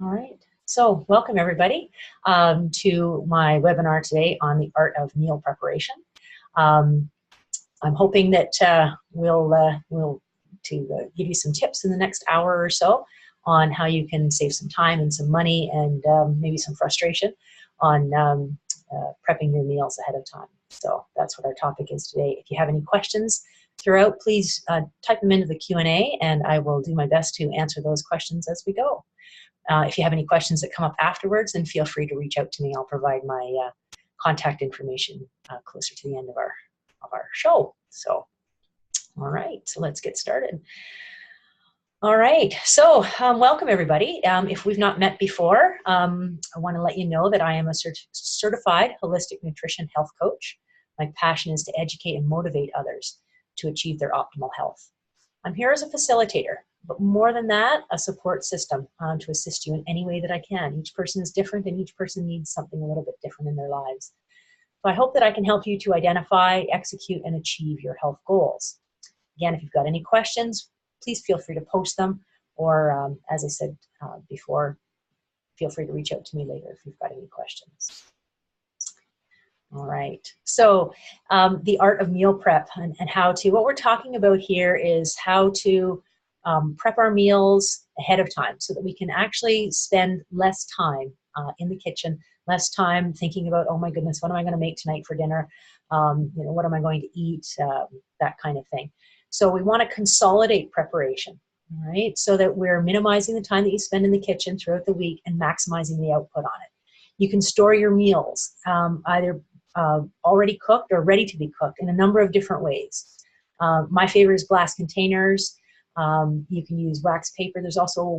All right. So welcome everybody to my webinar today on the art of meal preparation. I'm hoping that we'll give you some tips in the next hour or so on how you can save some time and some money and maybe some frustration on prepping your meals ahead of time. So that's what our topic is today. If you have any questions throughout, please type them into the Q&A and I will do my best to answer those questions as we go. If you have any questions that come up afterwards, then feel free to reach out to me. I'll provide my contact information closer to the end of our show. So, all right, so let's get started. All right, so welcome everybody. If we've not met before, I want to let you know that I am a certified holistic nutrition health coach. My passion is to educate and motivate others to achieve their optimal health. I'm here as a facilitator, but more than that, a support system to assist you in any way that I can. Each person is different and each person needs something a little bit different in their lives. So I hope that I can help you to identify, execute, and achieve your health goals. Again, if you've got any questions, please feel free to post them, or as I said before, feel free to reach out to me later if you've got any questions. All right, so the art of meal prep and how to, what we're talking about here is how to prep our meals ahead of time so that we can actually spend less time in the kitchen, less time thinking about, oh my goodness, what am I going to make tonight for dinner? What am I going to eat? That kind of thing. So we want to consolidate preparation, all right, so that we're minimizing the time that you spend in the kitchen throughout the week and maximizing the output on it. You can store your meals either already cooked or ready to be cooked in a number of different ways. My favorite is glass containers. You can use wax paper. There's also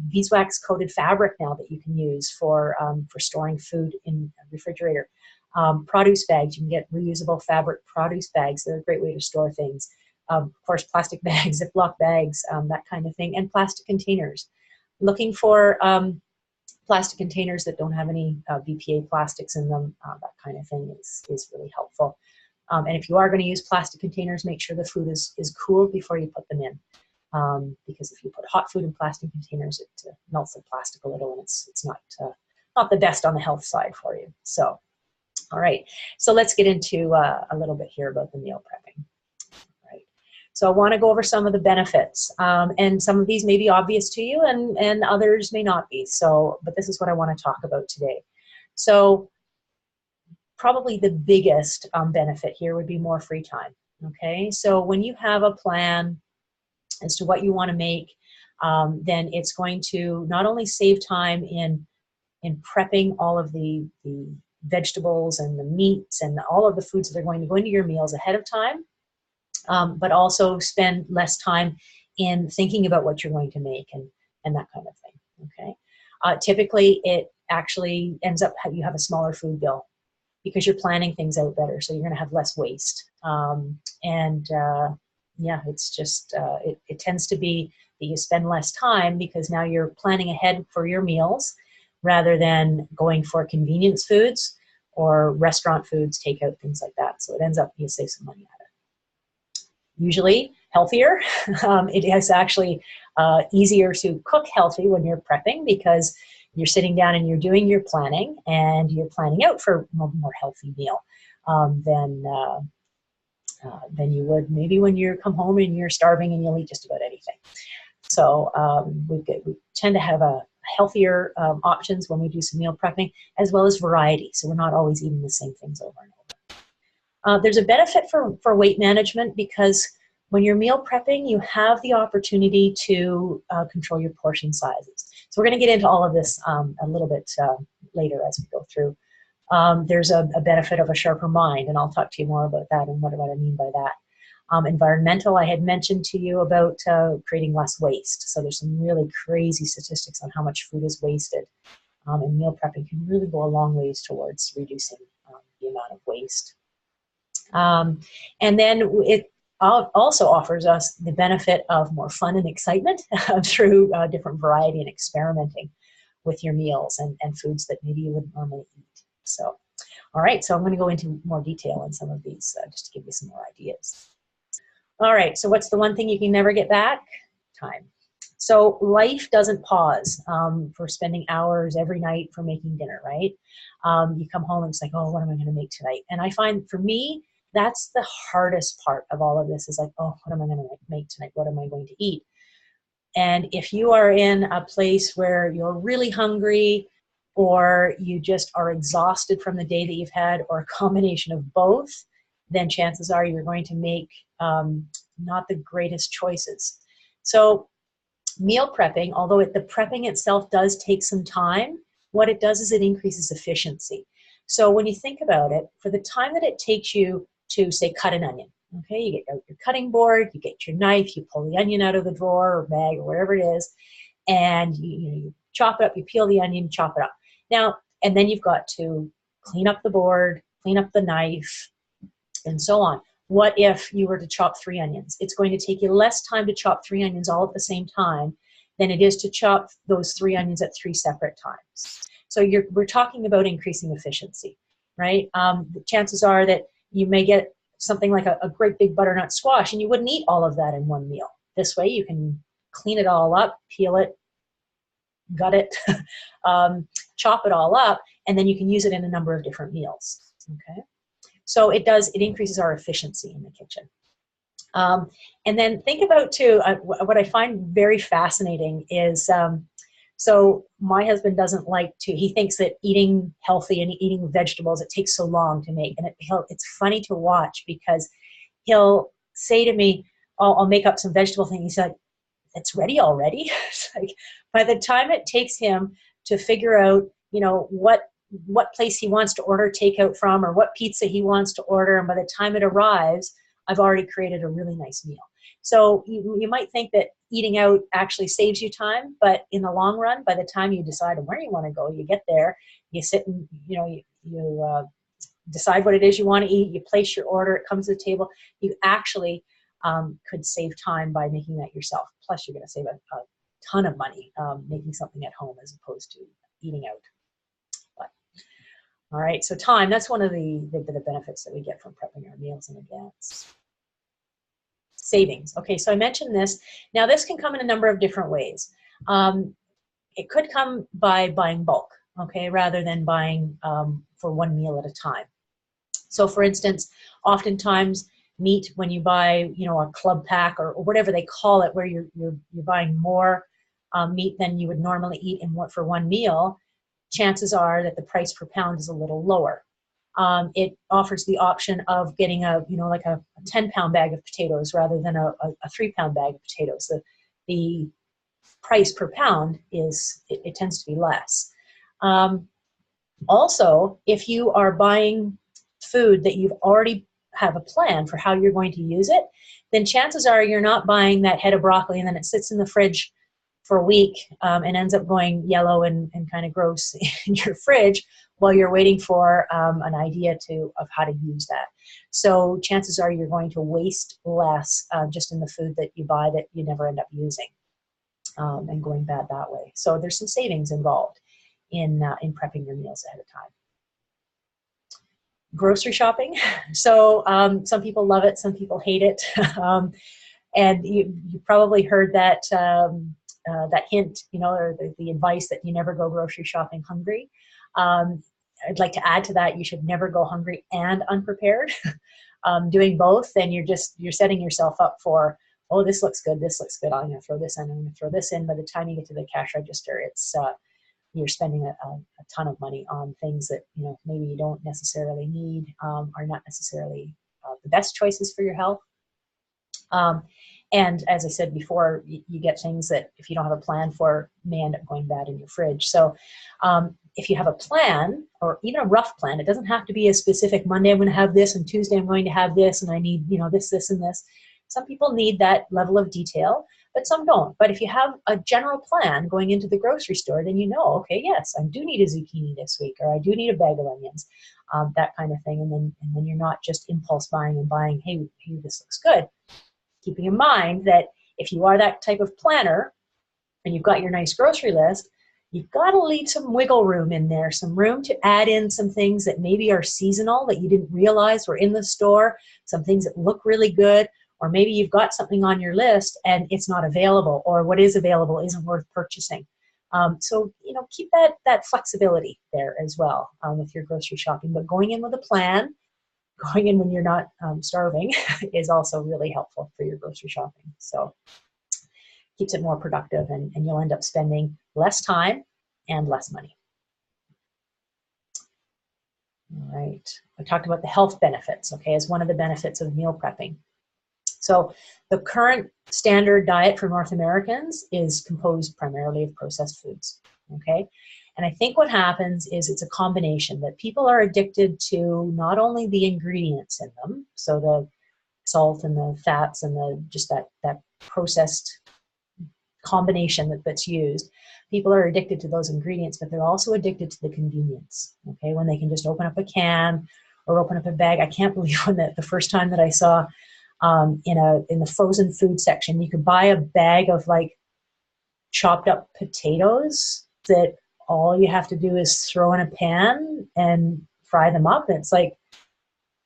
beeswax coated fabric now that you can use for storing food in a refrigerator. Produce bags, you can get reusable fabric produce bags. They're a great way to store things. Of course, plastic bags, Ziploc bags, that kind of thing, and plastic containers. Looking for plastic containers that don't have any BPA plastics in them, that kind of thing is really helpful. And if you are going to use plastic containers, make sure the food is cooled before you put them in. Because if you put hot food in plastic containers, it melts the plastic a little, and it's not the best on the health side for you. So, all right, so let's get into a little bit here about the meal prepping. So I want to go over some of the benefits, and some of these may be obvious to you and others may not be. So, but this is what I want to talk about today. So probably the biggest benefit here would be more free time. Okay, so when you have a plan as to what you want to make, then it's going to not only save time in prepping all of the vegetables and the meats and all of the foods that are going to go into your meals ahead of time, but also spend less time in thinking about what you're going to make and that kind of thing, okay? Typically, it actually ends up, you have a smaller food bill because you're planning things out better, so you're gonna have less waste. Yeah, it's just, it tends to be that you spend less time because now you're planning ahead for your meals rather than going for convenience foods or restaurant foods, takeout, things like that. So it ends up, you save some money on it. Usually healthier. It is actually easier to cook healthy when you're prepping because you're sitting down and you're doing your planning and you're planning out for a more healthy meal than you would maybe when you come home and you're starving and you'll eat just about anything. So we tend to have a healthier options when we do some meal prepping, as well as variety. So we're not always eating the same things over and over. There's a benefit for weight management because when you're meal prepping, you have the opportunity to control your portion sizes. So we're going to get into all of this a little bit later as we go through. There's a benefit of a sharper mind, and I'll talk to you more about that and what I mean by that. Environmental, I had mentioned to you about creating less waste. So there's some really crazy statistics on how much food is wasted. And meal prepping can really go a long ways towards reducing the amount of waste. And then it also offers us the benefit of more fun and excitement through different variety and experimenting with your meals and foods that maybe you wouldn't normally eat. So, all right, so I'm going to go into more detail on some of these just to give you some more ideas. All right, so what's the one thing you can never get back? Time. So life doesn't pause for spending hours every night for making dinner, right? You come home and it's like, oh, what am I going to make tonight? And I find for me, that's the hardest part of all of this is like, oh, what am I going to make tonight? What am I going to eat? And if you are in a place where you're really hungry or you just are exhausted from the day that you've had or a combination of both, then chances are you're going to make not the greatest choices. So meal prepping, although the prepping itself does take some time, what it does is it increases efficiency. So when you think about it, for the time that it takes you to, say, cut an onion, okay, you get your cutting board, you get your knife, you pull the onion out of the drawer or bag or wherever it is, and you chop it up, you peel the onion, chop it up. Now, and then you've got to clean up the board, clean up the knife, and so on. What if you were to chop 3 onions? It's going to take you less time to chop 3 onions all at the same time than it is to chop those 3 onions at 3 separate times. So we're talking about increasing efficiency, right? The chances are that you may get something like a great big butternut squash and you wouldn't eat all of that in one meal. This way you can clean it all up, peel it, gut it, chop it all up, and then you can use it in a number of different meals, okay? So it increases our efficiency in the kitchen. And then think about too, what I find very fascinating is, so my husband doesn't like to, he thinks that eating healthy and eating vegetables, it takes so long to make. And it's funny to watch because he'll say to me, I'll make up some vegetable thing. He's like, it's ready already. It's like, by the time it takes him to figure out, what place he wants to order takeout from or what pizza he wants to order, and by the time it arrives, I've already created a really nice meal. So you might think that eating out actually saves you time, but in the long run, by the time you decide where you want to go, you get there, you sit and you decide what it is you want to eat, you place your order, it comes to the table. You actually could save time by making that yourself. Plus, you're going to save a ton of money making something at home as opposed to eating out. But, all right, so time, that's one of the benefits that we get from prepping our meals in advance. Savings. Okay, so I mentioned this. Now, this can come in a number of different ways. It could come by buying bulk, okay, rather than buying for one meal at a time. So, for instance, oftentimes meat, when you buy, a club pack or whatever they call it, where you're buying more meat than you would normally eat for one meal, chances are that the price per pound is a little lower. It offers the option of getting a 10-pound bag of potatoes rather than a 3-pound bag of potatoes. The price per pound it tends to be less. Also, if you are buying food that you've already have a plan for how you're going to use it, then chances are you're not buying that head of broccoli and then it sits in the fridge for a week and ends up going yellow and kind of gross in your fridge while you're waiting for an idea of how to use that. So chances are you're going to waste less just in the food that you buy that you never end up using and going bad that way. So there's some savings involved in prepping your meals ahead of time. Grocery shopping. So some people love it, some people hate it. And you probably heard that that hint, or the advice that you never go grocery shopping hungry. I'd like to add to that, you should never go hungry and unprepared. Doing both, then you're setting yourself up for, oh, this looks good, I'm going to throw this in, I'm going to throw this in. By the time you get to the cash register, it's you're spending a ton of money on things that maybe you don't necessarily need, are not necessarily the best choices for your health. And as I said before, you get things that if you don't have a plan for may end up going bad in your fridge. So if you have a plan, or even a rough plan, it doesn't have to be a specific Monday I'm going to have this and Tuesday I'm going to have this and I need this and this. Some people need that level of detail, but some don't. But if you have a general plan going into the grocery store, then okay, yes, I do need a zucchini this week, or I do need a bag of onions, that kind of thing. And then you're not just impulse buying and buying, hey, this looks good. Keeping in mind that if you are that type of planner and you've got your nice grocery list, you've got to leave some wiggle room in there, some room to add in some things that maybe are seasonal that you didn't realize were in the store, some things that look really good, Or maybe you've got something on your list and it's not available, or what is available isn't worth purchasing. So, keep that flexibility there as well with your grocery shopping. But going in with a plan, going in when you're not starving is also really helpful for your grocery shopping. So keeps it more productive, and you'll end up spending less time and less money. All right, I talked about the health benefits, okay, as one of the benefits of meal prepping. So the current standard diet for North Americans is composed primarily of processed foods, okay? And I think what happens is it's a combination that people are addicted to not only the ingredients in them, so the salt and the fats and just that processed combination that's used. People are addicted to those ingredients, but they're also addicted to the convenience, okay? When they can just open up a can or open up a bag. I can't believe when the first time that I saw in the frozen food section, you could buy a bag of like chopped up potatoes that all you have to do is throw in a pan and fry them up. And it's like,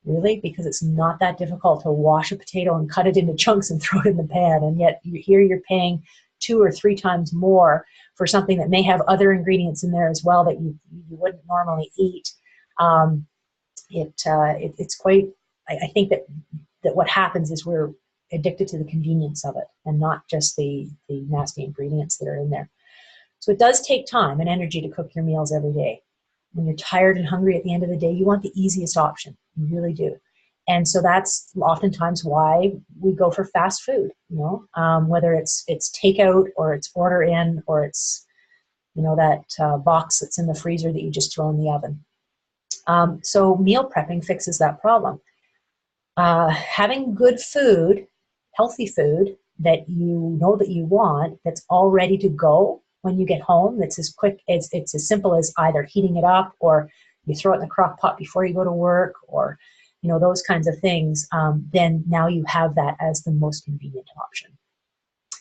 really? Because it's not that difficult to wash a potato and cut it into chunks and throw it in the pan. And yet here you're paying 2 or 3 times more for something that may have other ingredients in there as well that you wouldn't normally eat. It's quite, I think that what happens is we're addicted to the convenience of it and not just the nasty ingredients that are in there. So it does take time and energy to cook your meals every day. When you're tired and hungry at the end of the day, you want the easiest option. You really do. And so that's oftentimes why we go for fast food, whether it's takeout or it's order in or it's, that box that's in the freezer that you just throw in the oven. So meal prepping fixes that problem. Having good food, healthy food that you know that you want, that's all ready to go when you get home, that's as quick, it's as simple as either heating it up or you throw it in the crock pot before you go to work or, those kinds of things, then now you have that as the most convenient option.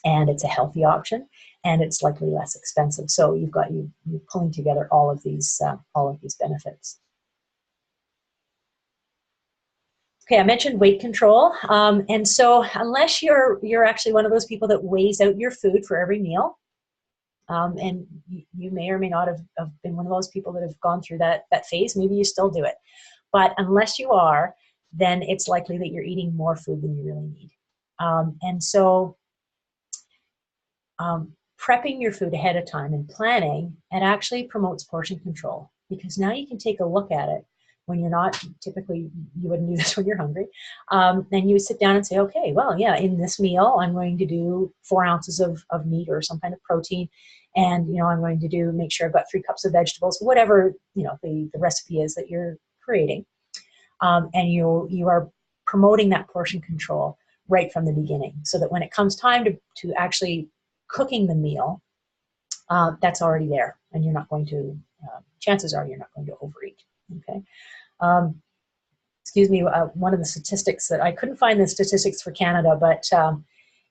And it's a healthy option and it's likely less expensive. So you're pulling together all of these benefits. Okay, I mentioned weight control. And so unless you're actually one of those people that weighs out your food for every meal, and you may or may not have been one of those people that have gone through that phase, maybe you still do it. But unless you are, then it's likely that you're eating more food than you really need. And so prepping your food ahead of time and planning, it actually promotes portion control, because now you can take a look at it when you're not, typically you wouldn't do this when you're hungry, then you would sit down and say, okay, well, yeah, in this meal, I'm going to do 4 ounces of meat or some kind of protein. And, I'm going to make sure I've got 3 cups of vegetables, whatever, the recipe is that you're creating. And you are promoting that portion control right from the beginning, so that when it comes time to actually cooking the meal, that's already there, and you're not going to, chances are you're not going to overeat, okay? Excuse me, one of the statistics that I couldn't find the statistics for Canada, but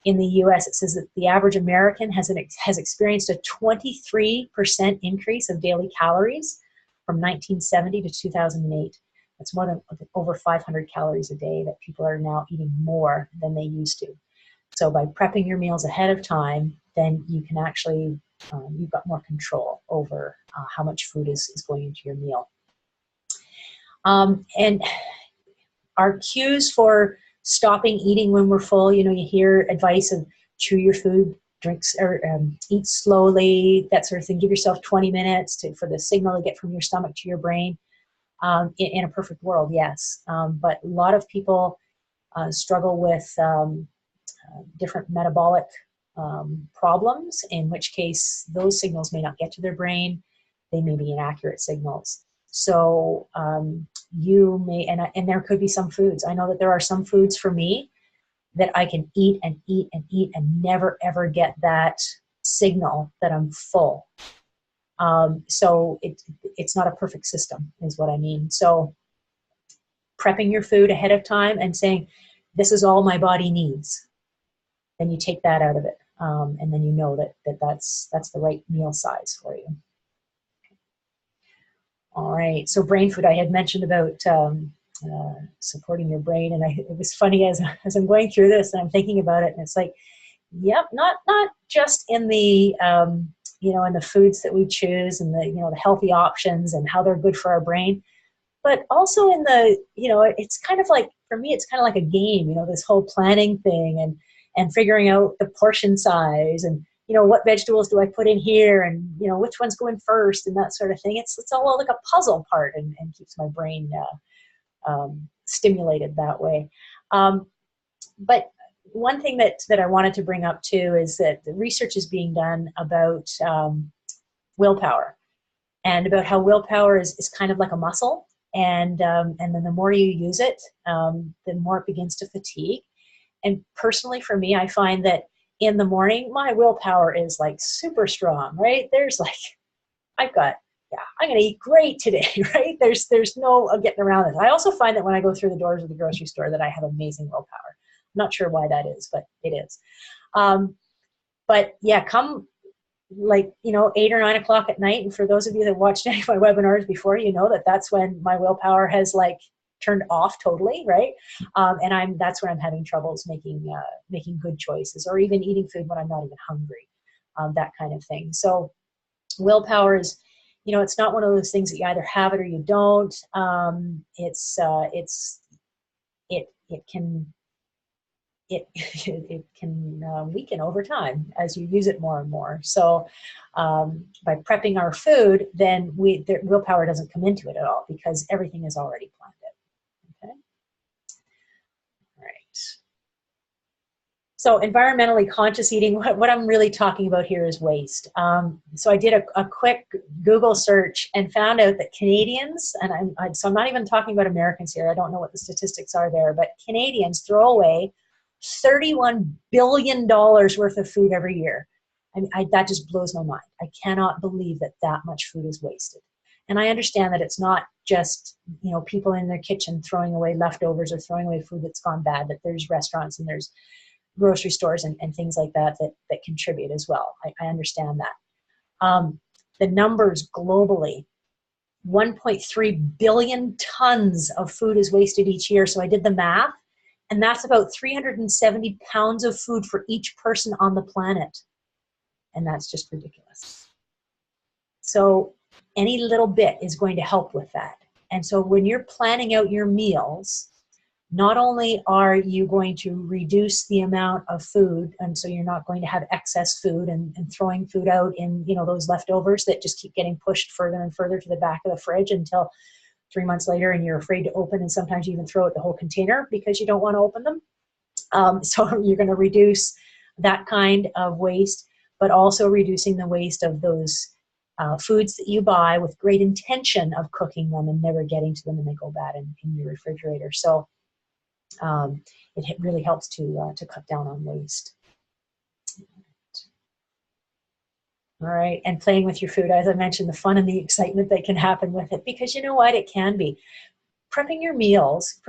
in the US, it says that the average American has experienced a 23% increase of daily calories from 1970 to 2008. That's more than over 500 calories a day that people are now eating more than they used to. So by prepping your meals ahead of time, then you can actually, you've got more control over how much food is going into your meal. And our cues for stopping eating when we're full, you hear advice of chew your food, drinks, or eat slowly, that sort of thing. Give yourself 20 minutes for the signal to get from your stomach to your brain. In a perfect world, yes. But a lot of people struggle with different metabolic problems, in which case those signals may not get to their brain. They may be inaccurate signals. So you may, and there could be some foods. I know that there are some foods for me that I can eat and eat and eat and never ever get that signal that I'm full. So it's not a perfect system, is what I mean. So prepping your food ahead of time and saying, this is all my body needs, then you take that out of it. And then you know that's the right meal size for you. All right, so brain food, I had mentioned about supporting your brain. And it was funny as I'm going through this and I'm thinking about it, and it's like, yep, not just in the in the foods that we choose and the healthy options and how they're good for our brain, but also in the it's kind of like, for me, it's kind of like a game. This whole planning thing and figuring out the portion size and what vegetables do I put in here and which one's going first and that sort of thing. It's all like a puzzle part and keeps my brain stimulated that way. But one thing that I wanted to bring up too is that the research is being done about willpower, and about how willpower is kind of like a muscle, and then the more you use it, the more it begins to fatigue. And personally, for me, I find that in the morning, my willpower is like super strong, right? There's like, I'm going to eat great today, right? There's no getting around it. I also find that when I go through the doors of the grocery store that I have amazing willpower. I'm not sure why that is, but it is. But yeah, come like 8 or 9 o'clock at night, and for those of you that watched any of my webinars before, that's when my willpower has like turned off totally, right? And that's when I'm having troubles making good choices, or even eating food when I'm not even hungry, that kind of thing. So willpower is, it's not one of those things that you either have it or you don't. It can weaken over time as you use it more and more. So by prepping our food, then willpower doesn't come into it at all, because everything is already planned out. Okay. All right. So environmentally conscious eating, what I'm really talking about here is waste. So I did a quick Google search and found out that Canadians, and so I'm not even talking about Americans here, I don't know what the statistics are there, but Canadians throw away $31 billion worth of food every year. That just blows my mind. I cannot believe that much food is wasted. And I understand that it's not just people in their kitchen throwing away leftovers or throwing away food that's gone bad, that there's restaurants and there's grocery stores and things like that contribute as well. I understand that. The numbers globally, 1.3 billion tons of food is wasted each year. So I did the math, and that's about 370 pounds of food for each person on the planet. And that's just ridiculous. So any little bit is going to help with that. And so when you're planning out your meals, not only are you going to reduce the amount of food, and so you're not going to have excess food and throwing food out in those leftovers that just keep getting pushed further and further to the back of the fridge until 3 months later and you're afraid to open, and sometimes you even throw out the whole container because you don't want to open them. So you're going to reduce that kind of waste, but also reducing the waste of those foods that you buy with great intention of cooking them and never getting to them and they go bad in your refrigerator. So it really helps to cut down on waste. All right, and playing with your food, as I mentioned, the fun and the excitement that can happen with it, because you know what, it can be. Prepping your meals,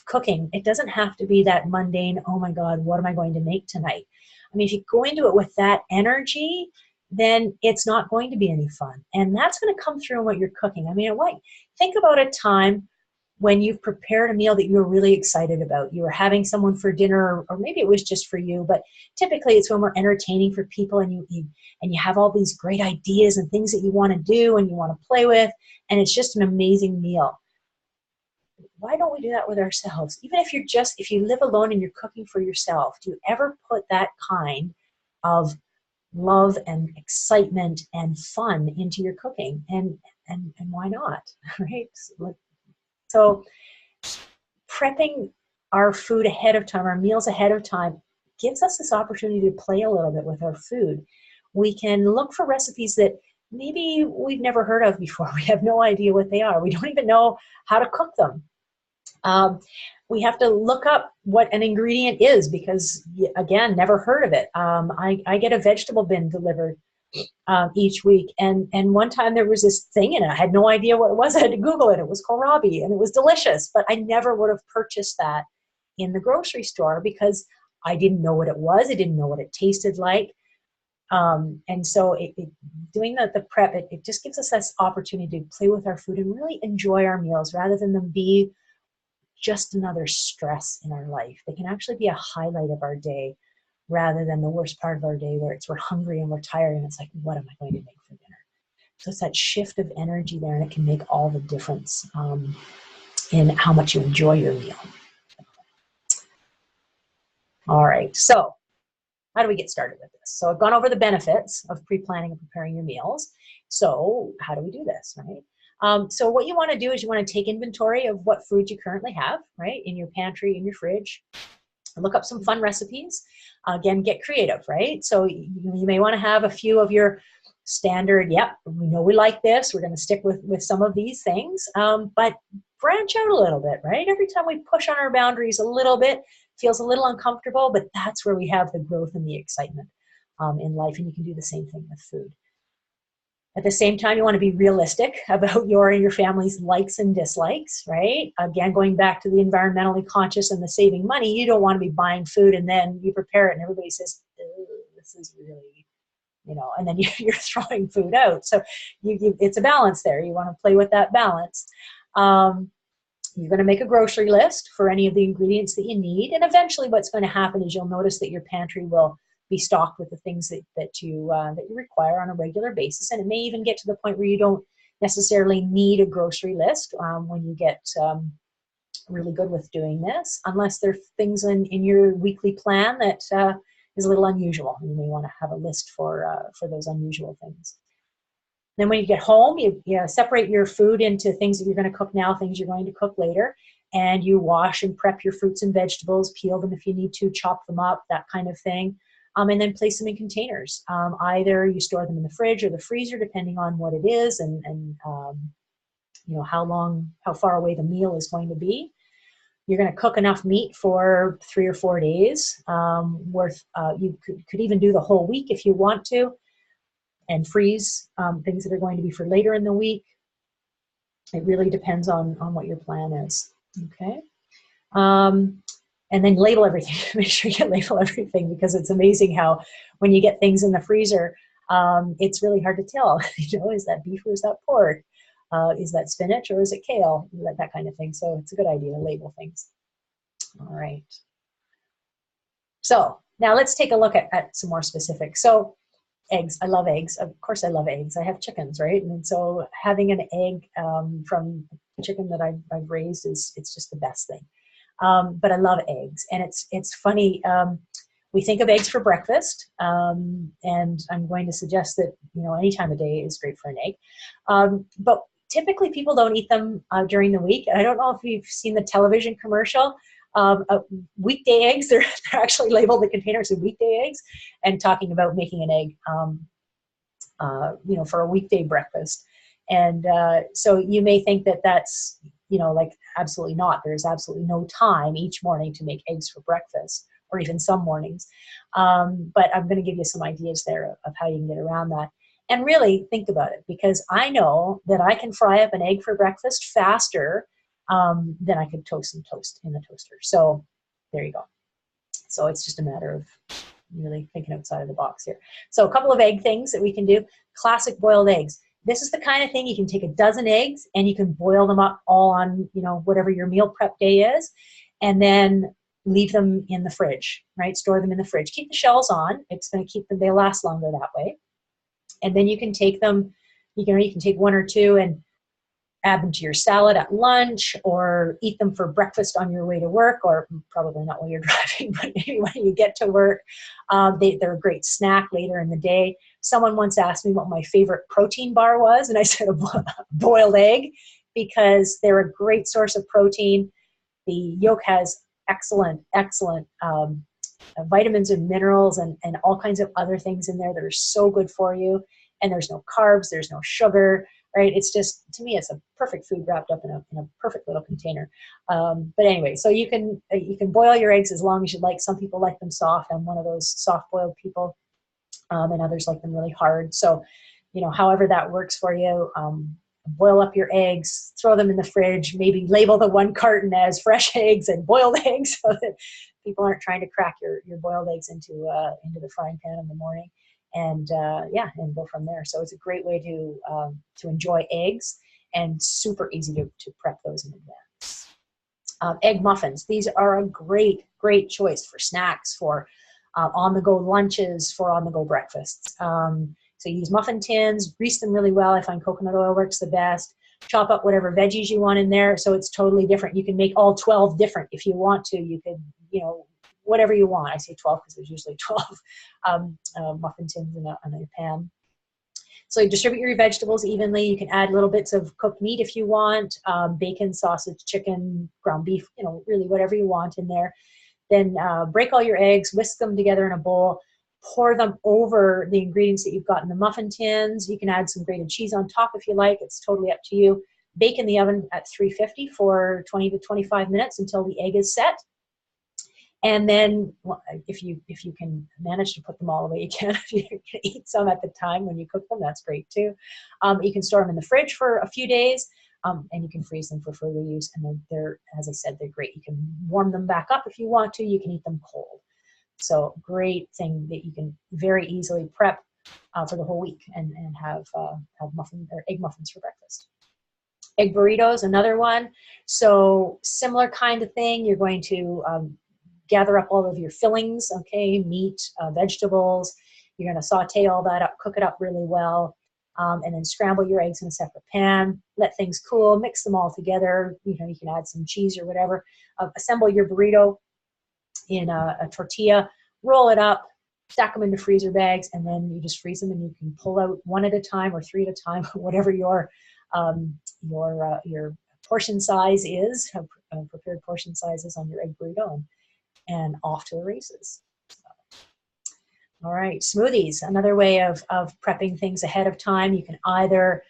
cooking, it doesn't have to be that mundane, oh my God, what am I going to make tonight? I mean, if you go into it with that energy, then it's not going to be any fun. And that's going to come through in what you're cooking. I mean, think about a time when you've prepared a meal that you were really excited about. You were having someone for dinner, or maybe it was just for you, but typically it's when we're entertaining for people and you have all these great ideas and things that you want to do and you want to play with, and it's just an amazing meal. Why don't we do that with ourselves? Even if you live alone and you're cooking for yourself, do you ever put that kind of love and excitement and fun into your cooking? And why not, right? So prepping our food ahead of time, our meals ahead of time, gives us this opportunity to play a little bit with our food. We can look for recipes that maybe we've never heard of before. We have no idea what they are. We don't even know how to cook them. We have to look up what an ingredient is because, again, never heard of it. I get a vegetable bin delivered each week, and one time there was this thing in it. I had no idea what it was. I had to Google it. It was kohlrabi, and it was delicious, but I never would have purchased that in the grocery store because I didn't know what it was. I didn't know what it tasted like. And so doing the prep, it just gives us this opportunity to play with our food and really enjoy our meals rather than them be just another stress in our life. They can actually be a highlight of our day rather than the worst part of our day where we're hungry and we're tired and it's like, what am I going to make for dinner? So it's that shift of energy there, and it can make all the difference in how much you enjoy your meal. All right, so how do we get started with this? So I've gone over the benefits of pre-planning and preparing your meals. So how do we do this, right? So what you want to do is you want to take inventory of what food you currently have, right, in your pantry, in your fridge. Look up some fun recipes. Again, get creative, right? So you may want to have a few of your standard, yep, we know we like this, we're going to stick with some of these things, but branch out a little bit, right? Every time we push on our boundaries a little bit, feels a little uncomfortable, but that's where we have the growth and the excitement in life, and you can do the same thing with food. At the same time, you want to be realistic about your and your family's likes and dislikes, right? Again, going back to the environmentally conscious and the saving money, you don't want to be buying food and then you prepare it and everybody says, this is really, and then you're throwing food out. So it's a balance there. You want to play with that balance. You're going to make a grocery list for any of the ingredients that you need. And eventually what's going to happen is you'll notice that your pantry will be stocked with the things that you require on a regular basis. And it may even get to the point where you don't necessarily need a grocery list when you get really good with doing this, unless there are things in your weekly plan that is a little unusual. You may want to have a list for those unusual things. Then when you get home, you separate your food into things that you're going to cook now, things you're going to cook later, and you wash and prep your fruits and vegetables, peel them if you need to, chop them up, that kind of thing, and then place them in containers. Either you store them in the fridge or the freezer, depending on what it is and how far away the meal is going to be. You're going to cook enough meat for 3 or 4 days worth. You could even do the whole week if you want to, and freeze things that are going to be for later in the week. It really depends on what your plan is. Okay. And then label everything. Make sure you label everything, because it's amazing how when you get things in the freezer, it's really hard to tell. Is that beef or is that pork? Is that spinach or is it kale? That kind of thing. So it's a good idea to label things. All right. So now let's take a look at some more specifics. So eggs. I love eggs. Of course I love eggs. I have chickens, right? And so having an egg from a chicken that I've raised it's just the best thing. But I love eggs. And it's funny. We think of eggs for breakfast. And I'm going to suggest that, any time of day is great for an egg. But typically people don't eat them during the week. And I don't know if you've seen the television commercial. Weekday eggs, they're actually labeled, the containers of weekday eggs, and talking about making an egg, for a weekday breakfast. And so you may think that that's, absolutely not. There's absolutely no time each morning to make eggs for breakfast, or even some mornings. But I'm going to give you some ideas there of how you can get around that. And really think about it, because I know that I can fry up an egg for breakfast faster then I could toast some toast in the toaster. So there you go. So it's just a matter of really thinking outside of the box here. So a couple of egg things that we can do. Classic boiled eggs. This is the kind of thing you can take a dozen eggs and you can boil them up all on, whatever your meal prep day is, and then leave them in the fridge, right? Store them in the fridge. Keep the shells on. It's going to keep them, they last longer that way. And then you can take them, you can take 1 or 2 and add them to your salad at lunch, or eat them for breakfast on your way to work, or probably not while you're driving, but maybe when you get to work. They're a great snack later in the day. Someone once asked me what my favorite protein bar was, and I said a boiled egg, because they're a great source of protein. The yolk has excellent vitamins and minerals and all kinds of other things in there that are so good for you. And there's no carbs, there's no sugar, right? It's just, to me, it's a perfect food wrapped up in a perfect little container. But anyway, so you can boil your eggs as long as you like. Some people like them soft. I'm one of those soft boiled people, and others like them really hard. So, however that works for you, boil up your eggs, throw them in the fridge, maybe label the one carton as fresh eggs and boiled eggs, so that people aren't trying to crack your boiled eggs into the frying pan in the morning. And and go from there. So it's a great way to enjoy eggs, and super easy to prep those in advance. Egg muffins. These are a great, great choice for snacks, for on-the-go lunches, for on-the-go breakfasts. So use muffin tins, grease them really well. I find coconut oil works the best. Chop up whatever veggies you want in there, so it's totally different. You can make all 12 different if you want to. You could, you know, whatever you want. I say 12 because there's usually 12 muffin tins in a pan. So you distribute your vegetables evenly. You can add little bits of cooked meat if you want, bacon, sausage, chicken, ground beef, you know, really whatever you want in there. Then break all your eggs, whisk them together in a bowl, pour them over the ingredients that you've got in the muffin tins. You can add some grated cheese on top if you like. It's totally up to you. Bake in the oven at 350 for 20 to 25 minutes until the egg is set. And then if you can manage to put them all away, you can. If you can eat some at the time when you cook them, that's great too. You can store them in the fridge for a few days, and you can freeze them for further use. And they're, as I said, they're great. You can warm them back up if you want to. You can eat them cold. So great thing that you can very easily prep for the whole week and have muffin or egg muffins for breakfast. Egg burritos, another one. So similar kind of thing. You're going to gather up all of your fillings, okay, meat, vegetables. You're going to saute all that up, cook it up really well, and then scramble your eggs in a separate pan. Let things cool, mix them all together. You know, you can add some cheese or whatever. Assemble your burrito in a tortilla, roll it up, stack them into freezer bags, and then you just freeze them, and you can pull out one at a time or three at a time, whatever your portion size is, prepared portion sizes on your egg burrito, and off to the races. All right, smoothies, another way of prepping things ahead of time. You can either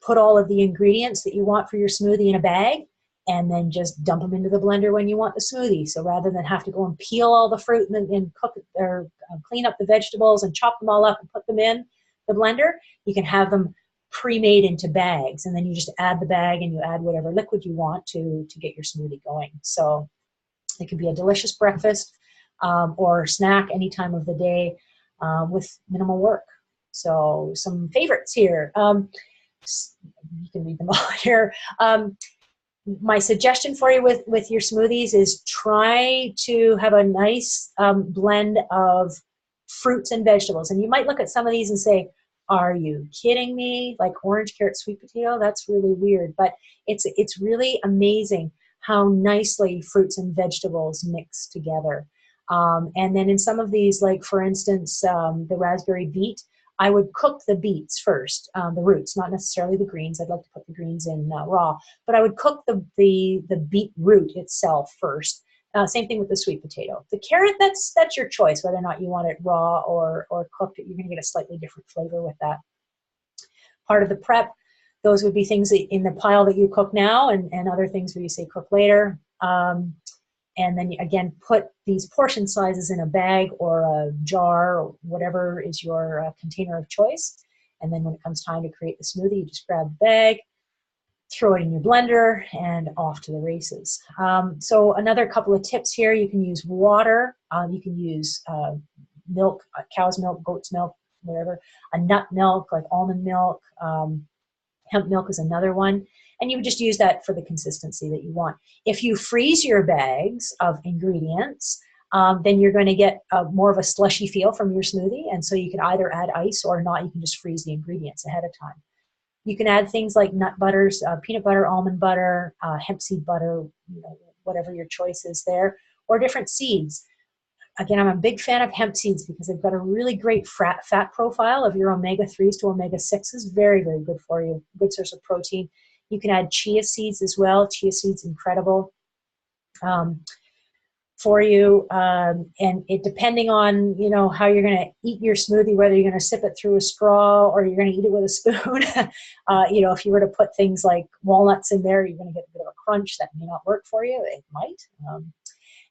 put all of the ingredients that you want for your smoothie in a bag and then just dump them into the blender when you want the smoothie. So rather than have to go and peel all the fruit and cook it, or clean up the vegetables and chop them all up and put them in the blender, you can have them pre-made into bags, and then you just add the bag and you add whatever liquid you want to get your smoothie going. So it can be a delicious breakfast or snack any time of the day with minimal work. So some favorites here. You can read them all here. My suggestion for you with your smoothies is try to have a nice blend of fruits and vegetables. And you might look at some of these and say, are you kidding me? Like orange, carrot, sweet potato? That's really weird. But it's really amazing how nicely fruits and vegetables mix together. And then in some of these, like for instance, the raspberry beet, I would cook the beets first, the roots, not necessarily the greens. I'd like to put the greens in raw, but I would cook the beet root itself first. Same thing with the sweet potato. The carrot, that's your choice, whether or not you want it raw or cooked. You're going to get a slightly different flavor with that. Part of the prep, those would be things that in the pile that you cook now, and other things where you say cook later. And then again, put these portion sizes in a bag or a jar or whatever is your container of choice. And then when it comes time to create the smoothie, you just grab the bag, throw it in your blender, and off to the races. So another couple of tips here: you can use water, you can use milk, cow's milk, goat's milk, whatever, a nut milk like almond milk, hemp milk is another one. And you would just use that for the consistency that you want. If you freeze your bags of ingredients, then you're going to get more of a slushy feel from your smoothie. And so you can either add ice or not. You can just freeze the ingredients ahead of time. You can add things like nut butters, peanut butter, almond butter, hemp seed butter, you know, whatever your choice is there, or different seeds. Again, I'm a big fan of hemp seeds because they've got a really great fat profile of your omega-3s to omega-6s. Very, very good for you. Good source of protein. You can add chia seeds as well. Chia seeds, incredible for you. And it depending on, you know, how you're going to eat your smoothie, whether you're going to sip it through a straw or you're going to eat it with a spoon. You know, if you were to put things like walnuts in there, you're going to get a bit of a crunch. That may not work for you. It might.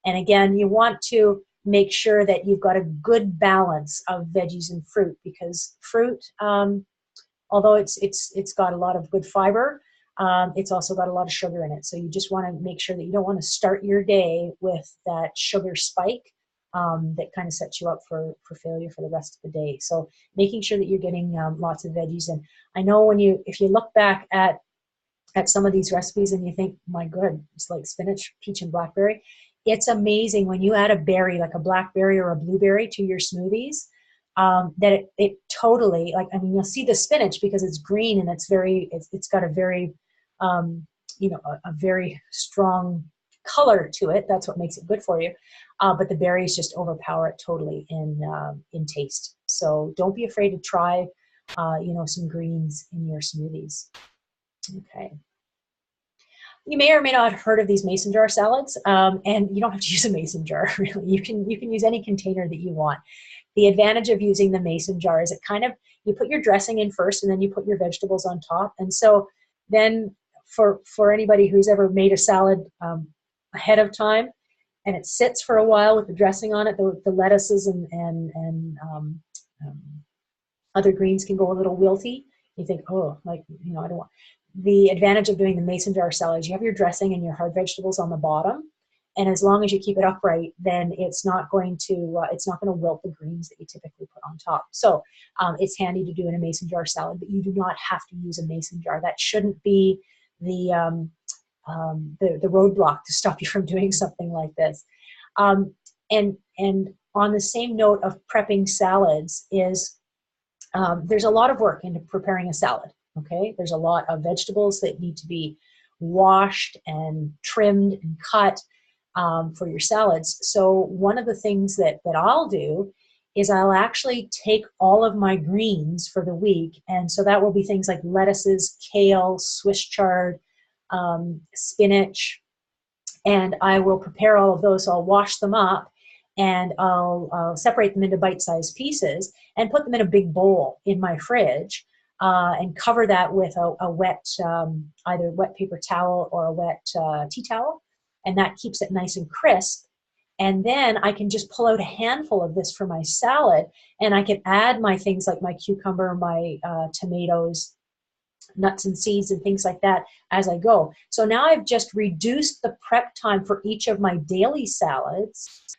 And again, you want to make sure that you've got a good balance of veggies and fruit, because fruit, although it's got a lot of good fiber, it's also got a lot of sugar in it. So you just want to make sure that you don't want to start your day with that sugar spike that kind of sets you up for failure for the rest of the day. So making sure that you're getting lots of veggies. And I know if you look back at at some of these recipes and you think, my God, it's like spinach, peach, and blackberry. It's amazing when you add a berry, like a blackberry or a blueberry, to your smoothies, that it totally, like, I mean, you'll see the spinach because it's green and it's got a very, you know, a very strong color to it. That's what makes it good for you. But the berries just overpower it totally in taste. So don't be afraid to try, you know, some greens in your smoothies. Okay. You may or may not have heard of these mason jar salads, and you don't have to use a mason jar, really. You can use any container that you want. The advantage of using the mason jar is it kind of, you put your dressing in first and then you put your vegetables on top. And so then for anybody who's ever made a salad ahead of time and it sits for a while with the dressing on it, the lettuces and other greens can go a little wilty. You think, oh, like, you know, I don't want. The advantage of doing the mason jar salad is you have your dressing and your hard vegetables on the bottom, and as long as you keep it upright, then it's not going to wilt the greens that you typically put on top. So it's handy to do in a mason jar salad, but you do not have to use a mason jar. That shouldn't be the roadblock to stop you from doing something like this. And on the same note of prepping salads is there's a lot of work into preparing a salad. Okay, there's a lot of vegetables that need to be washed and trimmed and cut for your salads. So one of the things that I'll do is I'll actually take all of my greens for the week, and so that will be things like lettuces, kale, Swiss chard, spinach, and I will prepare all of those. So I'll wash them up and I'll separate them into bite-sized pieces and put them in a big bowl in my fridge. And cover that with a wet, either wet paper towel or a wet tea towel, and that keeps it nice and crisp. And then I can just pull out a handful of this for my salad, and I can add my things like my cucumber, my tomatoes, nuts and seeds, and things like that as I go. So now I've just reduced the prep time for each of my daily salads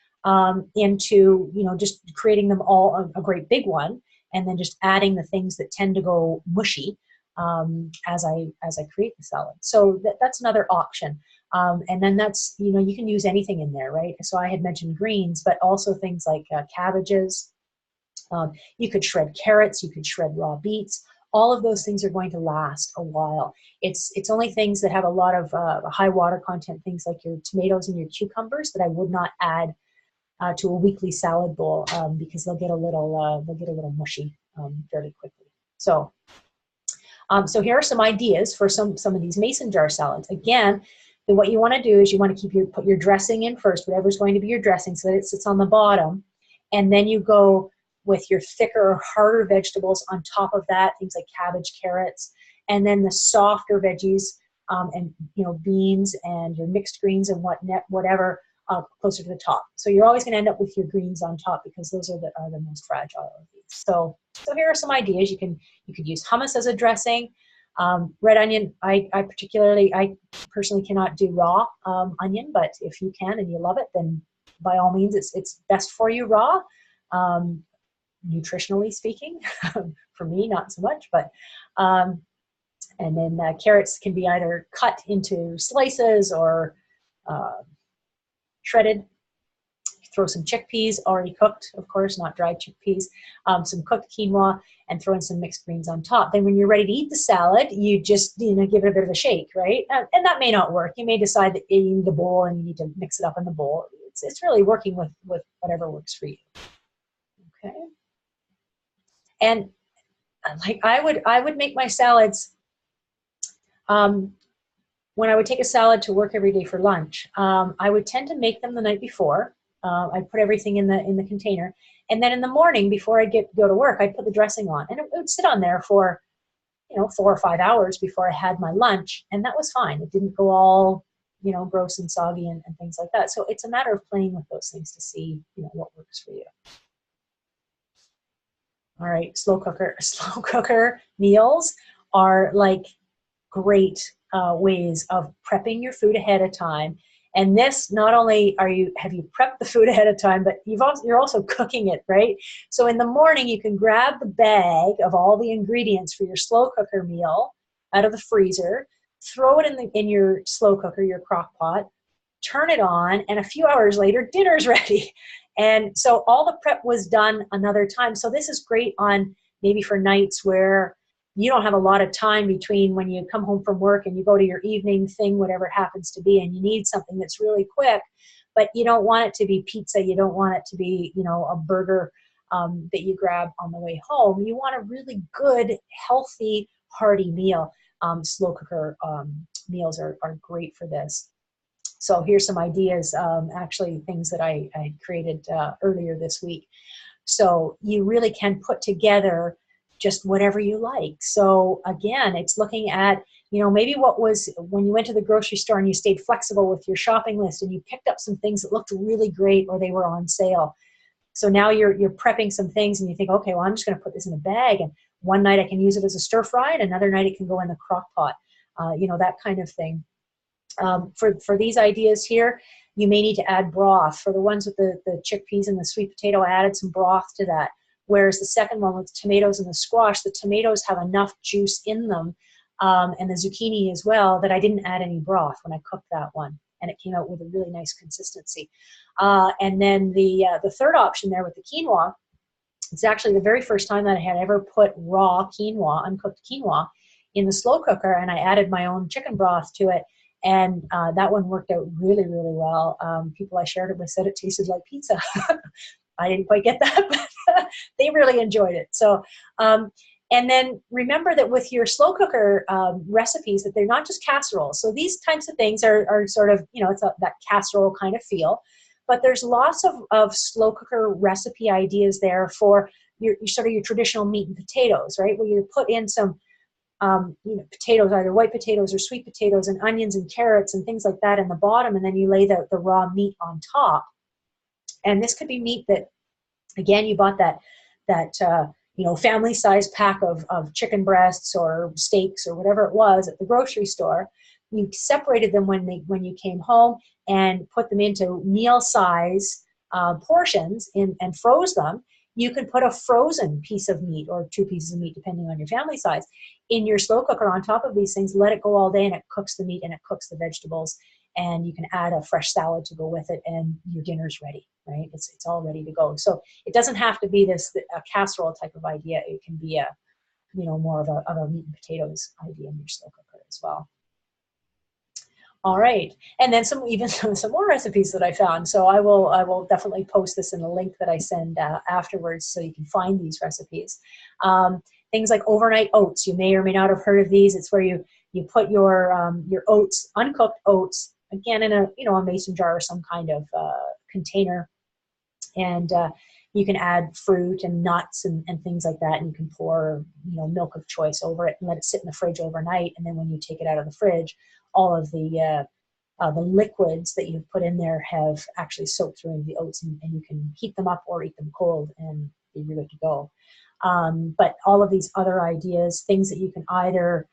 into, you know, just creating them all a great big one, and then just adding the things that tend to go mushy as I create the salad. So that's another option. And then that's, you know, you can use anything in there, right? So I had mentioned greens, but also things like cabbages. You could shred carrots, you could shred raw beets. All of those things are going to last a while. It's only things that have a lot of high water content, things like your tomatoes and your cucumbers, that I would not add to a weekly salad bowl because they'll get a little mushy fairly quickly. So, so here are some ideas for some of these mason jar salads. Again, what you want to do is you want to put your dressing in first, whatever's going to be your dressing, so that it sits on the bottom, and then you go with your thicker or harder vegetables on top of that, things like cabbage, carrots, and then the softer veggies and, you know, beans and your mixed greens and whatever. Closer to the top. So you're always going to end up with your greens on top because those are the most fragile of these. So here are some ideas. You could use hummus as a dressing. Red onion, I personally cannot do raw onion, but if you can and you love it, then by all means, it's best for you raw, nutritionally speaking. For me, not so much, but and then carrots can be either cut into slices or shredded. Throw some chickpeas, already cooked, of course, not dried chickpeas, some cooked quinoa, and throw in some mixed greens on top. Then when you're ready to eat the salad, you just, you know, give it a bit of a shake, right? And that may not work. You may decide that you need a bowl and you need to mix it up in the bowl. It's really working with whatever works for you. Okay. And like I would make my salads. When I would take a salad to work every day for lunch, I would tend to make them the night before. I'd put everything in the container, and then in the morning before I go to work, I'd put the dressing on, and it would sit on there for, you know, 4 or 5 hours before I had my lunch, and that was fine. It didn't go all, you know, gross and soggy and things like that. So it's a matter of playing with those things to see, you know, what works for you. All right, slow cooker meals are like great ways of prepping your food ahead of time. And this, not only have you prepped the food ahead of time, but you're also cooking it, right? So in the morning, you can grab the bag of all the ingredients for your slow cooker meal out of the freezer, throw it in your slow cooker, your crock pot, turn it on, and a few hours later, dinner's ready. And so all the prep was done another time. So this is great on maybe for nights where you don't have a lot of time between when you come home from work and you go to your evening thing, whatever it happens to be, and you need something that's really quick, but you don't want it to be pizza. You don't want it to be, you know, a burger that you grab on the way home. You want a really good, healthy, hearty meal. Slow cooker meals are great for this. So here's some ideas, actually things that I created earlier this week. So you really can put together just whatever you like. So again, it's looking at, you know, maybe what was when you went to the grocery store and you stayed flexible with your shopping list and you picked up some things that looked really great or they were on sale. So now you're prepping some things and you think, okay, well, I'm just going to put this in a bag, and one night I can use it as a stir fry and another night it can go in the crock pot, you know, that kind of thing. For these ideas here, you may need to add broth. For the ones with the chickpeas and the sweet potato, I added some broth to that. Whereas the second one with tomatoes and the squash, the tomatoes have enough juice in them, and the zucchini as well, that I didn't add any broth when I cooked that one. And it came out with a really nice consistency. And then the third option there with the quinoa, it's actually the very first time that I had ever put raw quinoa, uncooked quinoa, in the slow cooker, and I added my own chicken broth to it. And that one worked out really, really well. People I shared it with said it tasted like pizza. I didn't quite get that, but they really enjoyed it. So, and then remember that with your slow cooker recipes, that they're not just casseroles. So these types of things are sort of, you know, it's that casserole kind of feel. But there's lots of slow cooker recipe ideas there for your sort of your traditional meat and potatoes, right? Where you put in some you know, potatoes, either white potatoes or sweet potatoes, and onions and carrots and things like that in the bottom, and then you lay the raw meat on top. And this could be meat that, again, you bought that you know, family size pack of chicken breasts or steaks or whatever it was at the grocery store. You separated them when you came home and put them into meal size portions and froze them. You can put a frozen piece of meat or 2 pieces of meat, depending on your family size, in your slow cooker on top of these things. Let it go all day, and it cooks the meat and it cooks the vegetables. And you can add a fresh salad to go with it, and your dinner's ready, right? It's all ready to go. So it doesn't have to be a casserole type of idea. It can be a, you know, more of a meat and potatoes idea in your slow cooker as well. All right, and then some more recipes that I found. So I will definitely post this in the link that I send afterwards, so you can find these recipes. Things like overnight oats. You may or may not have heard of these. It's where you put your oats, uncooked oats, again in a mason jar or some kind of container, and you can add fruit and nuts and things like that, and you can pour, you know, milk of choice over it and let it sit in the fridge overnight. And then when you take it out of the fridge, all of the liquids that you've put in there have actually soaked through into the oats, and you can heat them up or eat them cold and be ready to go. But all of these other ideas, things that you can either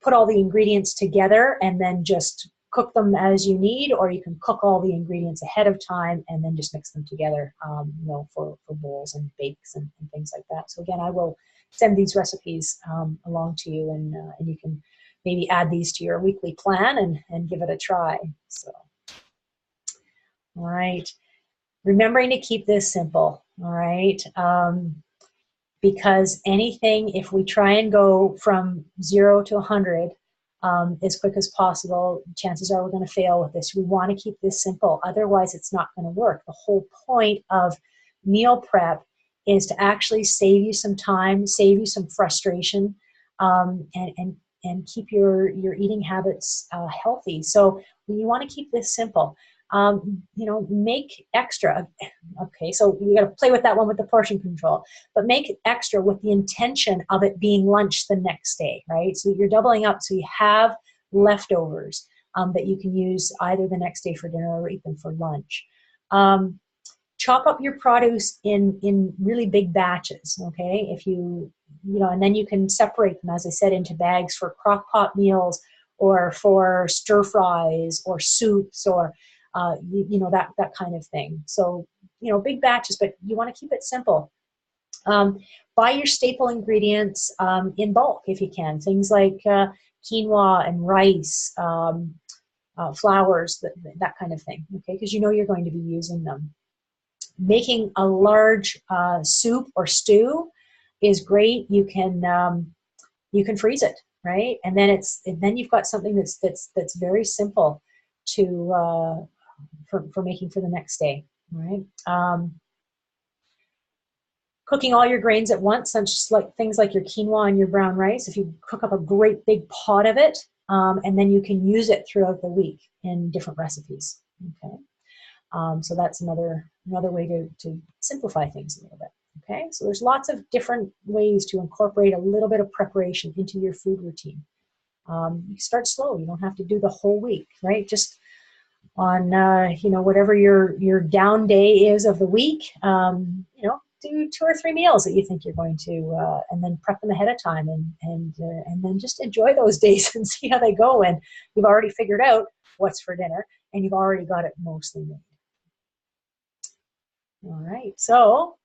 put all the ingredients together and then just cook them as you need, or you can cook all the ingredients ahead of time and then just mix them together, you know, for bowls and bakes and things like that. So again, I will send these recipes along to you, and you can maybe add these to your weekly plan and give it a try. So, all right. Remembering to keep this simple, all right? Because anything, if we try and go from 0 to 100 as quick as possible, chances are we're going to fail with this. We want to keep this simple. Otherwise, it's not going to work. The whole point of meal prep is to actually save you some time, save you some frustration, and keep your eating habits healthy. So you want to keep this simple. You know, make extra. Okay, so you got to play with that one with the portion control, but make it extra with the intention of it being lunch the next day, right? So you're doubling up, so you have leftovers that you can use either the next day for dinner or eat them for lunch. Chop up your produce in really big batches, okay? If you know, and then you can separate them, as I said, into bags for crock pot meals or for stir fries or soups or you know, that kind of thing. So, you know, big batches, but you want to keep it simple. buy your staple ingredients in bulk if you can. Things like quinoa and rice, flours, that kind of thing, okay? Because you know you're going to be using them. Making a large soup or stew is great. You can freeze it, right? And then you've got something that's very simple to for making for the next day, right? Cooking all your grains at once, such like things like your quinoa and your brown rice. If you cook up a great big pot of it, and then you can use it throughout the week in different recipes. Okay, so that's another way to simplify things a little bit. Okay, so there's lots of different ways to incorporate a little bit of preparation into your food routine. You start slow. You don't have to do the whole week, right? Just on whatever your down day is of the week, do 2 or 3 meals that you think you're going to, and then prep them ahead of time, and then just enjoy those days and see how they go. And you've already figured out what's for dinner, and you've already got it mostly made. All right, so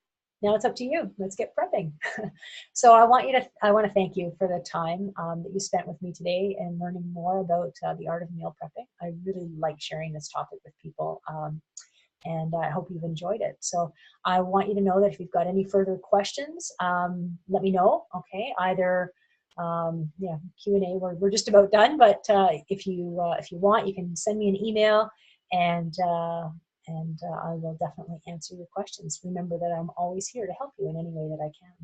now it's up to you. Let's get prepping. So I want to thank you for the time that you spent with me today and learning more about the art of meal prepping. I really like sharing this topic with people, and I hope you've enjoyed it. So I want you to know that if you've got any further questions, let me know. Okay, either Q&A. We're just about done, but if you want, you can send me an email, and I will definitely answer your questions. Remember that I'm always here to help you in any way that I can.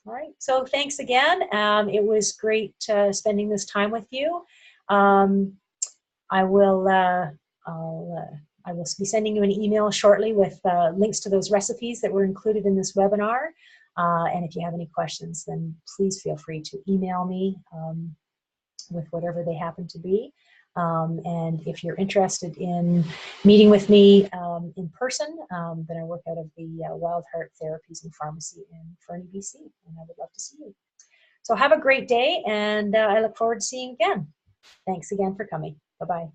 All right, so thanks again. It was great spending this time with you. I will be sending you an email shortly with links to those recipes that were included in this webinar. And if you have any questions, then please feel free to email me with whatever they happen to be. And if you're interested in meeting with me in person, then I work out of the Wild Heart Therapies and Pharmacy in Fernie, BC, and I would love to see you. So have a great day, and I look forward to seeing you again. Thanks again for coming. Bye-bye.